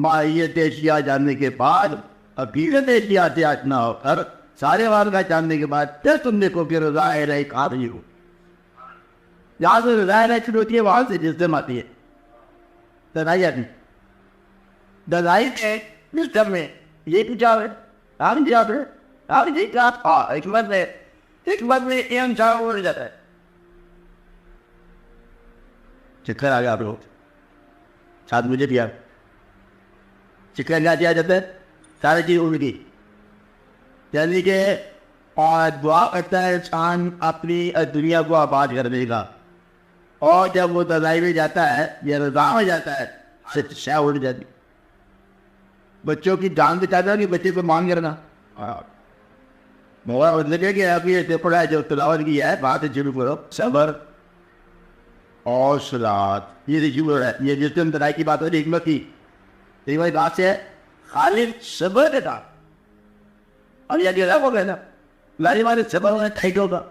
ماہیت اشیاء جاننے کے بعد حقیقت اشیاء سے آشنا ہو کر سارے واقعات جاننے کے بعد پھر تم دیکھو کہ رضا الہی کہاں رہی ہو. جہاں سے رضا الہی شروع ہوتی ہے وہاں سے جسم آتی ہے. دنائی آتی دنائی کے جسم میں یہ پوچھا ہے آپ جواب ہے آپ جی کہا حکمت میں یہ انسان ہو جاتا ہے. چکر آ گیا آپ لوگ ساتھ مجھے دیا چکر کیا دیا جاتا ہے ساری چیز اڑ گئی. یعنی کہ اور دعا کرتا ہے انسان اپنی دنیا کو آباد کرنے کا, اور جب وہ دنائی میں جاتا ہے یا رضا میں جاتا ہے شے اڑ جاتی. بچوں کی جان بچاتا ہے کہ بچے کو مان کرنا لگے کہ ابھی یہ پڑھا ہے جو تلاوت کی ہے بات ہے شروع کرو صبر اور صلات. یہ شروع ہے یہ جس دن دنائی کی بات ہو رہی حکمت کی حکمت بات سے ہے خالد صبر دیتا اور یہ گیا وہ کہنا لاری مارے صبر ہونا ٹھیک ہوگا.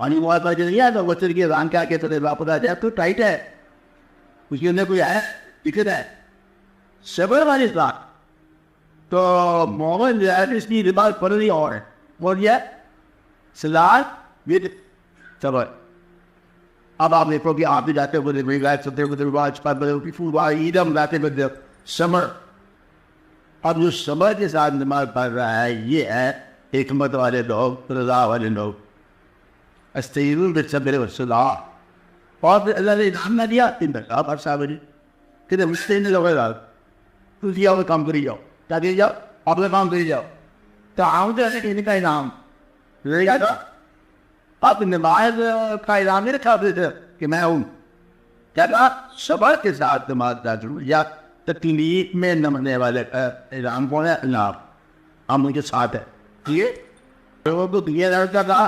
پانی مواد پر نہیں آیا تو بچے کی ران کیا کہتے تھے واپس جائے تو ٹائٹ ہے اس کے اندر کوئی ہے دقت ہے صبر والی بات. تو محمد اس کی رباط پڑھ رہی اور بول دیا صلات ود صبر. اب آپ دیکھو کہ آپ بھی جاتے ہوئے میری گائے سنتے ہوئے سمر. اب جو سمر کے ساتھ نماز پڑھ رہا ہے یہ ہے حکمت والے لوگ رضا والے لوگ. استعینوا بالصبر والصلاۃ. اور پھر اللہ نے انعام نہ دیا آپ ہر صاحب نے کہ مستعین لوگ تو دیا وہ کام کری جاؤ کیا دے جاؤ اپنا کام کری جاؤ تعاون ان کا انعام آپ نماز کا انعام نہیں رکھا کہ میں ہوں کیا کہا صبر کے ساتھ نماز داخل یا تکلیف میں نمنے والے کا انعام کون ہے اللہ ہم ان کے ساتھ ہے. ٹھیک ہے لوگوں کو یہ لڑکا کہا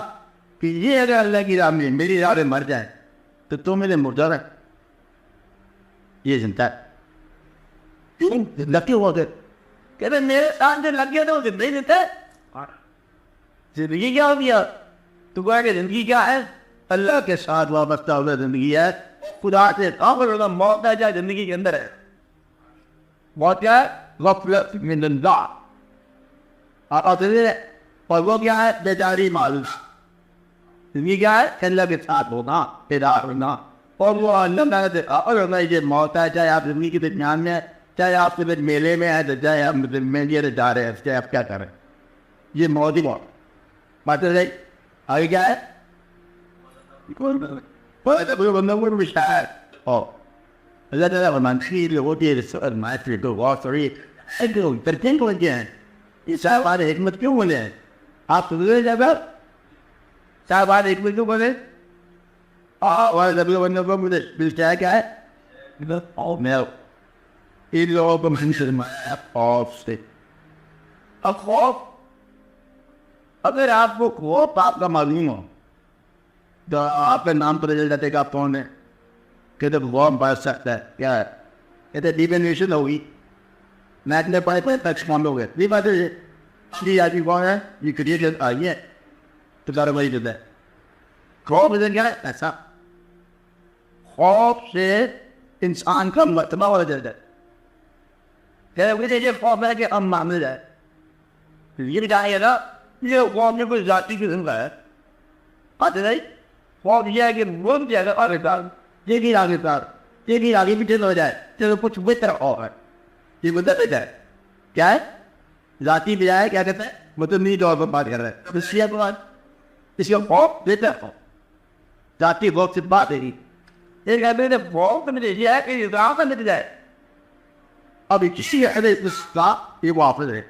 کہ یہ اگر اللہ کی راہ میں میری راہ میں مر جائے تو تم میرے مردہ رکھ یہ چنتا ہے لگے ہوا کہتے میرے ساتھ سے لگ گیا تو زندگی دیتا ہے زندگی کیا ہو گیا تو کہا کہ زندگی کیا ہے اللہ کے ساتھ وابستہ ہونا زندگی ہے. خدا سے موت ہے جائے زندگی کے اندر ہے موت کیا ہے غفلت من اللہ اور وہ کیا ہے بیداری معلوم. زندگی کیا ہے اللہ کے ساتھ ہونا بیدار ہونا. اور وہ اللہ یہ موت ہے چاہے آپ زندگی کے درمیان میں چاہے آپ کے میلے میں ہے چاہے آپ میلے جا رہے ہیں چاہے آپ کیا کر رہے ہیں یہ موت ہی موت بات ہے. آگے کیا ہے اللہ تعالیٰ فرمانتی ہوتی ہے یہ صاحب حکمت کیوں بولے ہیں آپ سمجھے جب صاحب حکمت کیوں بولے کیا ہے ان لوگوں کو خوف سے. اب خوف اگر آپ کو خوف آپ کا معلوم ہو تو آپ کا نام پتہ چل جاتے کہ آپ کون ہیں. کہتے خوف بڑھ سکتا ہے کیا ہے کہتے ڈیفینیشن ہوگی میچ میں پڑھے پڑے تک کام ہو گئے نہیں بات ہے آدمی کون ہے یہ کریٹ آئی ہے تو سارا وہی دیتا ہے. خوف کیا ہے ایسا خوف سے انسان کا مرتبہ ہو جاتا ہے. خوف ہے کہ ہم معاملے جائے یہ کہا ہے نا یہ خوف میں کوئی ذاتی قسم کا ہے آتے نہیں. خوف یہ ہے کہ وہ بھی جائے گا یہ آگے پیچھے ہو جائے چلو کچھ بہتر خوف ہے یہ مدد ہے کیا ہے ذاتی بجائے کیا کہتا ہے مطلب نہیں طور پر بات کر رہا ہے اس کا خوف بہتر ہو ذاتی خوف سے بات ہے یہ کہتے ہیں خوف میں یہ ہے کہ رام مل جائے. اب کسی کا یہ واپس ہے.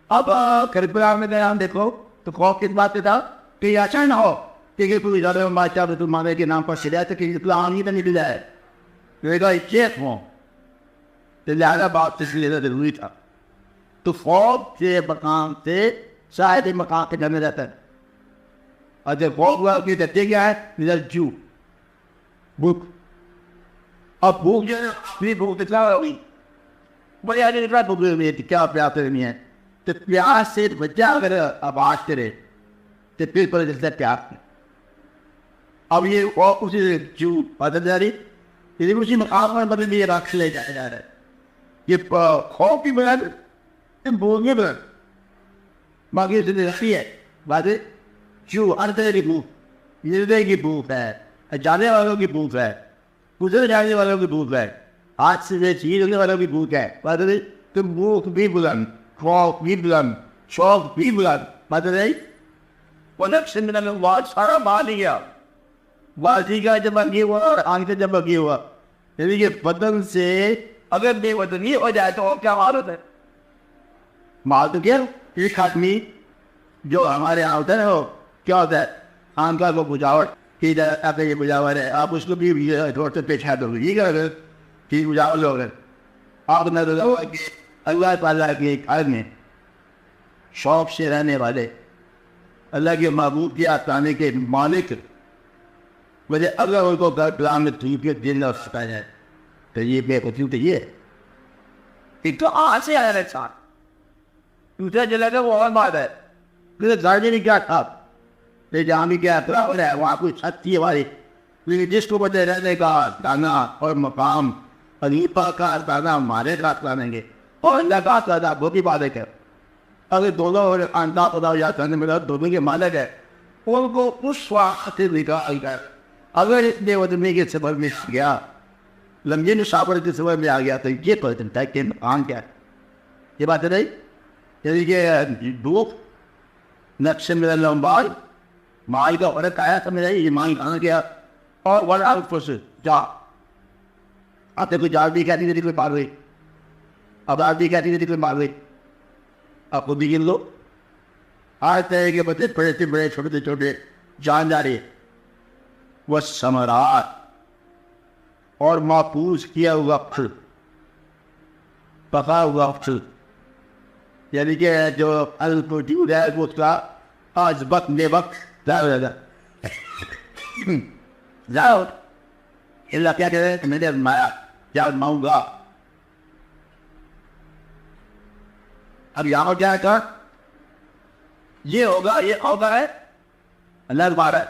اب کرپلام میں ہم دیکھو تو خوف کس بات پہ تھا کہ یہ اچھا نہ ہو کہ کوئی زیادہ بادشاہ مسلمانوں کے نام پر چلے تو کہ اسلام ہی تو نکل جائے چیک ہوں تو لہٰذا بات اس لیے ضروری تھا. تو خوف سے مقام سے شاید مقام پہ جانا جاتا ہے. اور جب خوف ہوا کہ دیتے کیا ہے نظر جو بھوک. اب بھوک جو ہے بھوک اتنا ہوگی بڑے آگے نکلا بھوک میں کیا پیاس نہیں ہے تو پیاس سے بچہ اگر آواز کرے تو پھر پتہ چلتا ہے پیاس میں. اب یہ خوف اسی جو بدل جا رہی یہ اسی مقام پر بدل یہ رکھ لے جایا جا رہا ہے. یہ خوف کی بنا یہ بولنے پر باقی سے رکھی ہے باتیں جو ارتے کی بھوک ملنے کی بھوک ہے, جانے والوں کی بھوک ہے, گزر جانے والوں کی بھوک ہے, ہاتھ سے چیز ہونے والوں کی بھوک ہے. بات نہیں تم بھوک بھی بلند, خوف بھی بلند, شوق بھی بلند. بات نہیں وہ نقش من اللہ سارا مان لیا واضح کا جب یہ ہوا اور آنکھ سے جب یہ ہوا, یعنی کہ بدن سے اگر بے وطنی ہو جائے تو کیا مال ہوتا ہے؟ مال تو کیا ایک آدمی جو ہمارے یہاں ہوتا ہے نا وہ کیا ہوتا ہے, آم کا وہ بجاوٹ کہ آپ یہ بجاوٹ ہے, آپ اس کو بھی روڈ سے پیچھا دو گے, یہ کیا اگر ٹھیک بجاوٹ لوگ آپ نے اللہ تعالیٰ کے ایک گھر میں شوق سے رہنے والے اللہ کے محبوب کی آستانے کے مالک وجہ اگر ان کو گھر پلان میں ٹھیک کے دل نہ سکا جائے تو یہ بے قدری تو یہ ہے. ایک تو آج سے آیا انسان دوسرا جلا کا وہ اور بات ہے گھر نہیں کیا تھا جہاں بھی کیا ہے وہاں کوئی چھت تھی ہماری, لیکن جس کو بچے رہنے کا دانا اور مقام خلیفہ کا دانا ہمارے ساتھ لانیں گے اور اللہ کا دانا وہ بھی بات ہے. اگر دونوں اور انداز خدا یا کرنے میں دونوں کے مالک ہے ان کو اس وقت نکال کر اگر اس بے وطنی کے سفر میں گیا لمبے مسافر کے سفر میں آ گیا تو یہ پتہ چلتا ہے کہ مقام کیا ہے. یہ بات ہے نہیں یعنی کہ دھوپ نقش میں لمبائی مائی کا فرق آیا تو میرا یہ مائی کھانا کیا اور ورا فرس جا آپ نے کوئی جال بھی کہتی تھی کوئی پار گئی, اب آپ بھی کہتی تھی کوئی مار گئی. آپ کو بھی گن لو آج طرح کے بچے بڑے سے بڑے چھوٹے سے چھوٹے جاندارے وہ ثمرات اور محفوظ کیا ہوا پھل پکا ہوا پھل یعنی کہ جو پھل موجود ہے وہ اس کا آج وقت بے وقت جاؤ اللہ کیا کہہ رہے ہیں میں نے مایا جاؤ ماؤں گا. اب یہاں کیا کہا یہ ہوگا یہ ہوگا ہے اللہ تمہارا ہے.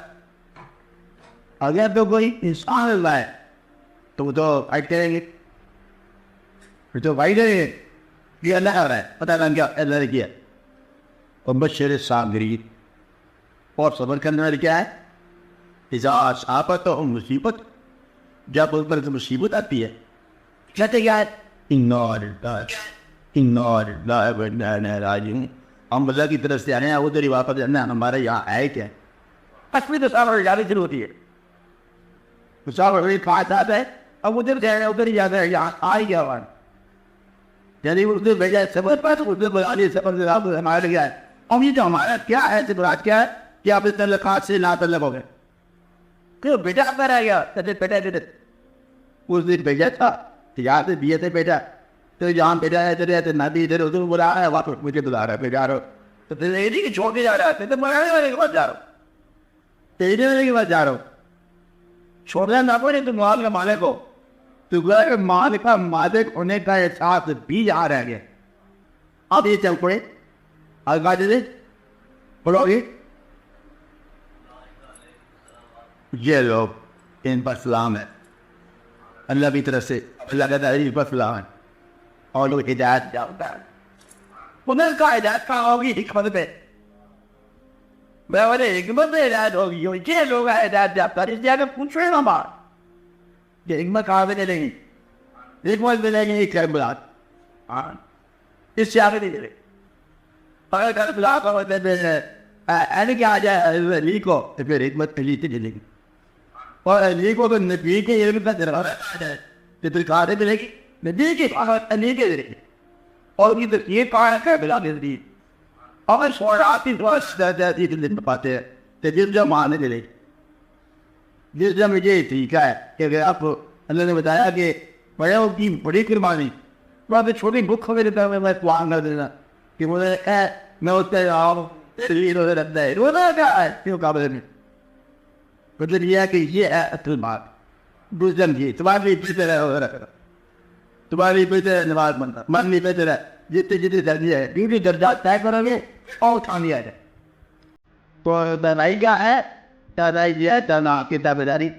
اگر تو کوئی انسان اللہ ہے تو وہ تو فائٹ کریں گے, پھر تو فائٹ کریں گے یہ اللہ کر رہا ہے پتہ نہیں کیا اللہ نے کیا. اور بشر صابرین اور صبر کرنے والے کیا ہے اذا اصابتہم مصیبت جب ان پر مصیبت آتی ہے کہتے کیا ہے ہم اللہ کی طرف سے آنے ہیں ادھر ہی واپس جانا ہمارے یہاں ہے کیا اصلی تو سارا جانے شروع ہوتی ہے خواہشات ہے اب ادھر جائے ادھر ہی جانا ہے یہاں آ ہی گیا وہاں یعنی ادھر بھیجا سفر پر ادھر بلا لیے سفر سے ہمارے گیا ہے. اب یہ جو ہمارا کیا ہے سفرات کیا ہے کہ آپ اس تعلقات سے لا تعلق ہو گئے کہ بیٹا آپ کا رہ گیا بیٹا دے اس دن بھیجا تھا یہاں سے دیے تھے بیٹا تو جہاں بیٹا ہے ادھر ہے نہ بھی ادھر ادھر بلا رہا ہے واپس مجھے بلا رہا ہے پھر جا رہا ہو تو تیری کہ چھوڑ کے جا رہا ہے تو مرانے والے کے پاس جا رہا ہوں تیرے والے کے پاس جا رہا ہوں چھوڑنا نہ پڑے تو مال کا مالک ہو تو مال کا مالک ہونے کا احساس بھی آ رہ گیا. اب یہ چل پڑے آگا دے پڑھو گے یہ لوگ ان پر سلام ہے اللہ کی طرف سے اللہ کا تعریف پر سلام ہے اور لوگ ہدایت جاتا ہے انہیں کا ہدایت کہاں ہوگی حکمت پہ میں بولے حکمت میں ہدایت ہوگی یہ لوگ ہدایت جاتا ہے اس لیے اگر پوچھ رہے نا بات کہ حکمت کہاں پہ ملیں گی حکمت ملیں گی ایک بلاد اس سے آگے نہیں ملے اگر گھر بلا کر ایسے کیا آ جائے علی کو تو پھر حکمت علی سے ملے گی اور علی کو تو نبی کے علم کا دربار آ جائے تو پھر کہاں سے ملے گی نبی کے علی کے ذریعے اور یہ کہاں ہے بلا کے ذریعے اور شوراتی پاتے ہیں تو جس جب آنے ملے گی جس جب مجھے طریقہ ہے کہ اگر آپ اللہ نے بتایا کہ بڑے کی بڑی قربانی وہاں پہ چھوٹی بک ہمیں دیتا ہے میں قرآن کر دینا کہ مجھے میں اس پہ آؤں رہتا ہے روزہ کیا ہے کیوں قابل میں مطلب یہ ہے کہ یہ ہے اصل بات دوسرم جی تمہاری بہتر ہے وغیرہ کرو تمہاری بہتر ہے نماز بنتا من بھی بہتر ہے جتنے جتنے درجے ہے ڈیوٹی درجات طے کرو گے اور اٹھا لیا جائے تو دنائی کیا ہے دنائی یہ ہے دنا کتاب داری